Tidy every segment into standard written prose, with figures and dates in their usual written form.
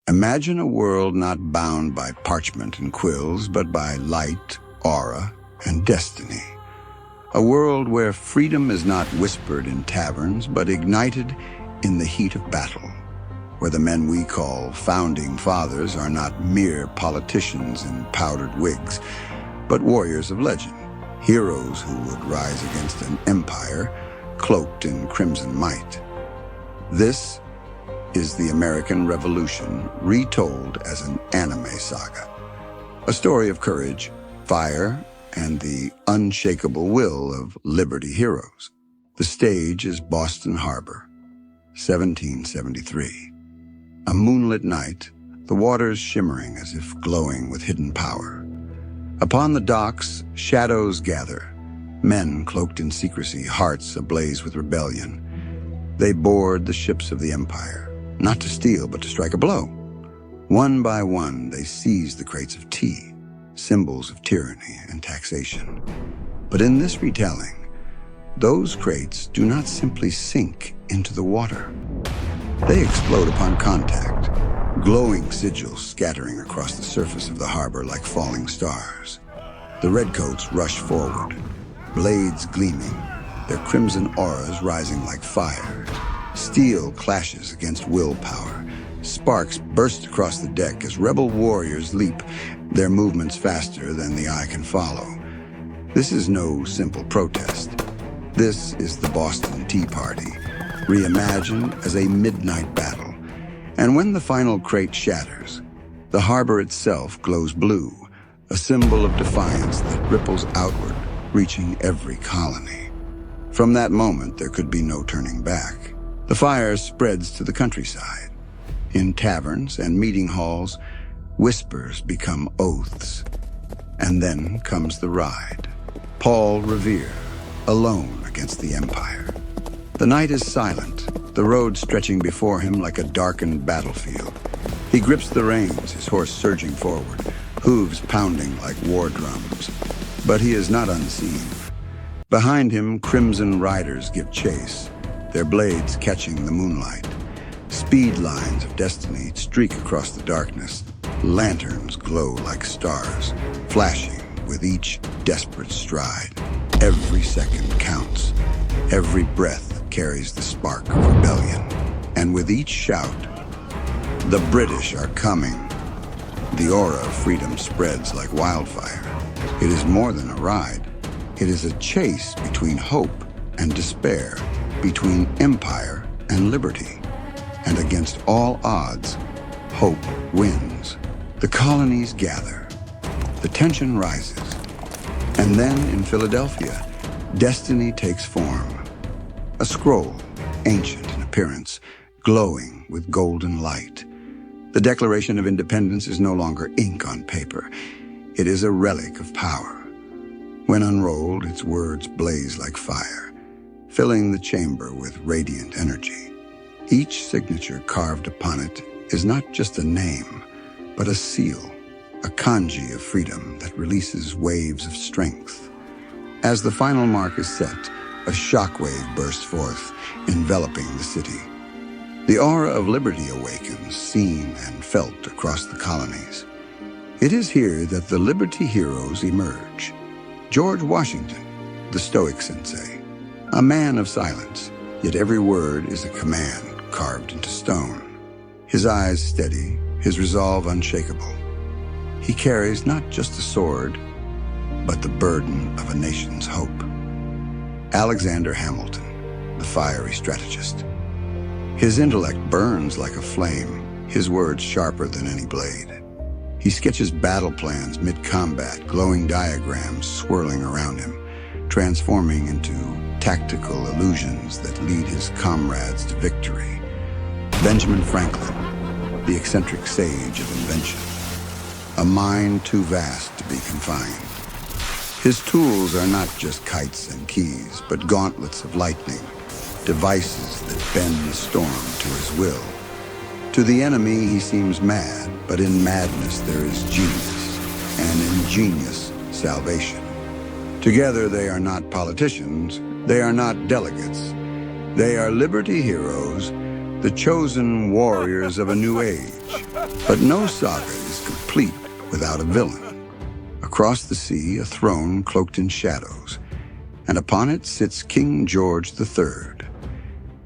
Imagine a world not bound by parchment and quills, but by light, aura, and destiny. A world where freedom is not whispered in taverns, but ignited in the heat of battle. Where the men we call founding fathers are not mere politicians in powdered wigs, but warriors of legend, heroes who would rise against an empire cloaked in crimson might. This is the American Revolution retold as an anime saga. A story of courage, fire, and the unshakable will of liberty heroes. The stage is Boston Harbor, 1773. A moonlit night, the waters shimmering as if glowing with hidden power. Upon the docks, shadows gather, men cloaked in secrecy, hearts ablaze with rebellion. They board the ships of the empire, not to steal, but to strike a blow. One by one, they seize the crates of tea, symbols of tyranny and taxation. But in this retelling, those crates do not simply sink into the water. They explode upon contact, glowing sigils scattering across the surface of the harbor like falling stars. The redcoats rush forward, blades gleaming, their crimson auras rising like fire. Steel clashes against willpower. Sparks burst across the deck as rebel warriors leap, their movements faster than the eye can follow. This is no simple protest. This is the Boston Tea Party, reimagined as a midnight battle. And when the final crate shatters, the harbor itself glows blue, a symbol of defiance that ripples outward, reaching every colony. From that moment, there could be no turning back. The fire spreads to the countryside. In taverns and meeting halls, whispers become oaths. And then comes the ride. Paul Revere, alone against the empire. The night is silent, the road stretching before him like a darkened battlefield. He grips the reins, his horse surging forward, hooves pounding like war drums. But he is not unseen. Behind him, crimson riders give chase, their blades catching the moonlight. Speed lines of destiny streak across the darkness. Lanterns glow like stars, flashing with each desperate stride. Every second counts. Every breath carries the spark of rebellion. And with each shout, the British are coming. The aura of freedom spreads like wildfire. It is more than a ride. It is a chase between hope and despair, between empire and liberty. And against all odds, hope wins. The colonies gather. The tension rises. And then in Philadelphia, destiny takes form. A scroll, ancient in appearance, glowing with golden light. The Declaration of Independence is no longer ink on paper. It is a relic of power. When unrolled, its words blaze like fire, filling the chamber with radiant energy. Each signature carved upon it is not just a name, but a seal, a kanji of freedom that releases waves of strength. As the final mark is set, a shockwave bursts forth, enveloping the city. The aura of liberty awakens, seen and felt across the colonies. It is here that the liberty heroes emerge. George Washington, the Stoic sensei, a man of silence, yet every word is a command carved into stone. His eyes steady, his resolve unshakable. He carries not just a sword, but the burden of a nation's hope. Alexander Hamilton, the fiery strategist. His intellect burns like a flame, his words sharper than any blade. He sketches battle plans mid-combat, glowing diagrams swirling around him, transforming into tactical illusions that lead his comrades to victory. Benjamin Franklin, the eccentric sage of invention. A mind too vast to be confined. His tools are not just kites and keys, but gauntlets of lightning, devices that bend the storm to his will. To the enemy, he seems mad, but in madness there is genius, and in genius, salvation. Together, they are not politicians, they are not delegates. They are liberty heroes, the chosen warriors of a new age. But no saga is complete without a villain. Across the sea, a throne cloaked in shadows, and upon it sits King George III.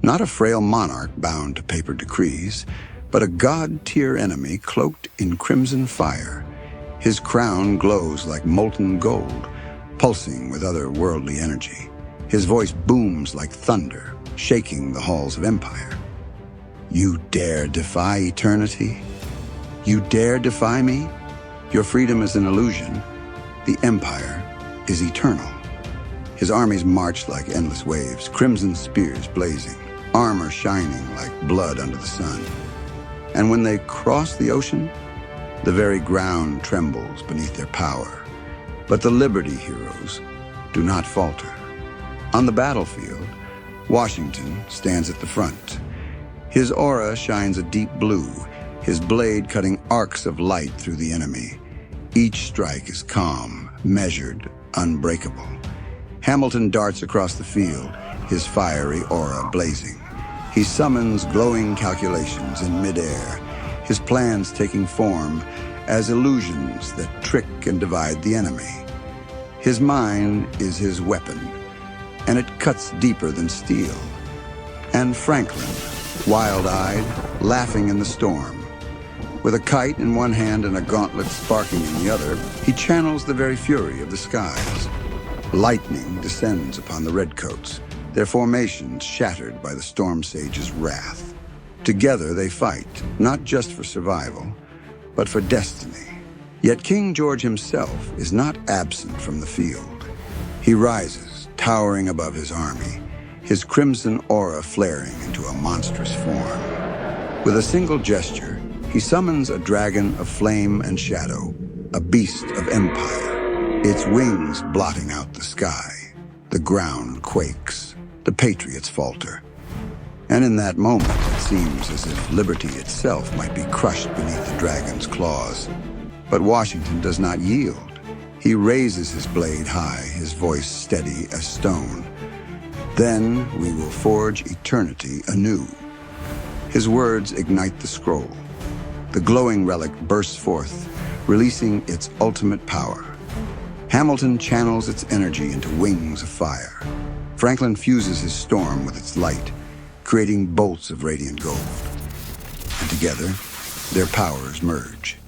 Not a frail monarch bound to paper decrees, but a god-tier enemy cloaked in crimson fire. His crown glows like molten gold, pulsing with otherworldly energy. His voice booms like thunder, shaking the halls of empire. You dare defy eternity? You dare defy me? Your freedom is an illusion. The empire is eternal. His armies march like endless waves, crimson spears blazing, armor shining like blood under the sun. And when they cross the ocean, the very ground trembles beneath their power. But the Liberty heroes do not falter. On the battlefield, Washington stands at the front. His aura shines a deep blue, his blade cutting arcs of light through the enemy. Each strike is calm, measured, unbreakable. Hamilton darts across the field, his fiery aura blazing. He summons glowing calculations in midair, his plans taking form as illusions that trick and divide the enemy. His mind is his weapon, and it cuts deeper than steel. And Franklin, wild-eyed, laughing in the storm. With a kite in one hand and a gauntlet sparking in the other, he channels the very fury of the skies. Lightning descends upon the redcoats, their formations shattered by the storm sage's wrath. Together they fight, not just for survival, but for destiny. Yet King George himself is not absent from the field. He rises, towering above his army, his crimson aura flaring into a monstrous form. With a single gesture, he summons a dragon of flame and shadow, a beast of empire, its wings blotting out the sky. The ground quakes, the patriots falter. And in that moment, it seems as if liberty itself might be crushed beneath the dragon's claws. But Washington does not yield. He raises his blade high, his voice steady as stone. Then we will forge eternity anew. His words ignite the scroll. The glowing relic bursts forth, releasing its ultimate power. Hamilton channels its energy into wings of fire. Franklin fuses his storm with its light, creating bolts of radiant gold. And together, their powers merge.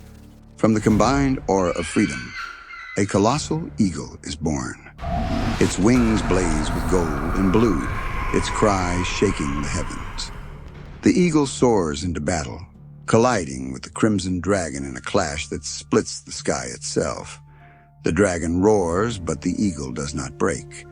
From the combined aura of freedom, a colossal eagle is born. Its wings blaze with gold and blue, its cry shaking the heavens. The eagle soars into battle, colliding with the crimson dragon in a clash that splits the sky itself. The dragon roars, but the eagle does not break.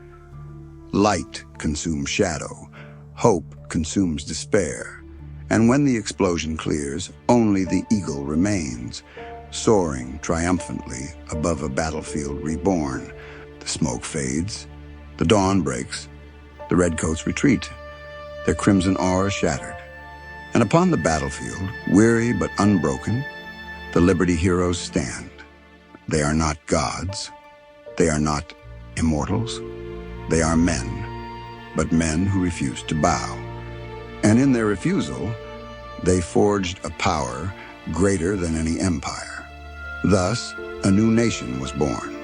Light consumes shadow, hope consumes despair, and when the explosion clears, only the eagle remains, soaring triumphantly above a battlefield reborn. The smoke fades, the dawn breaks, the redcoats retreat, their crimson aura shattered. And upon the battlefield, weary but unbroken, the Liberty heroes stand. They are not gods, they are not immortals, they are men, but men who refuse to bow. And in their refusal, they forged a power greater than any empire. Thus, a new nation was born,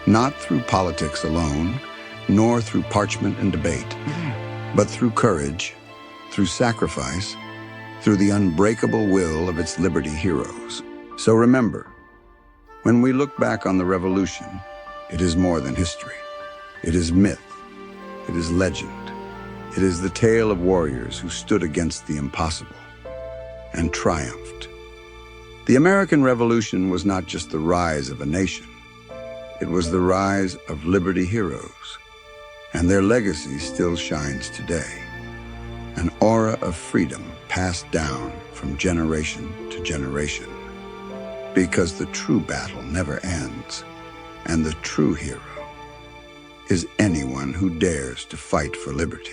not through politics alone, nor through parchment and debate, but through courage, through sacrifice, through the unbreakable will of its Liberty heroes. So remember, when we look back on the revolution, it is more than history. It is myth. It is legend. It is the tale of warriors who stood against the impossible and triumphed. The American Revolution was not just the rise of a nation. It was the rise of Liberty heroes, and their legacy still shines today. An aura of freedom passed down from generation to generation. Because the true battle never ends, and the true hero is anyone who dares to fight for liberty.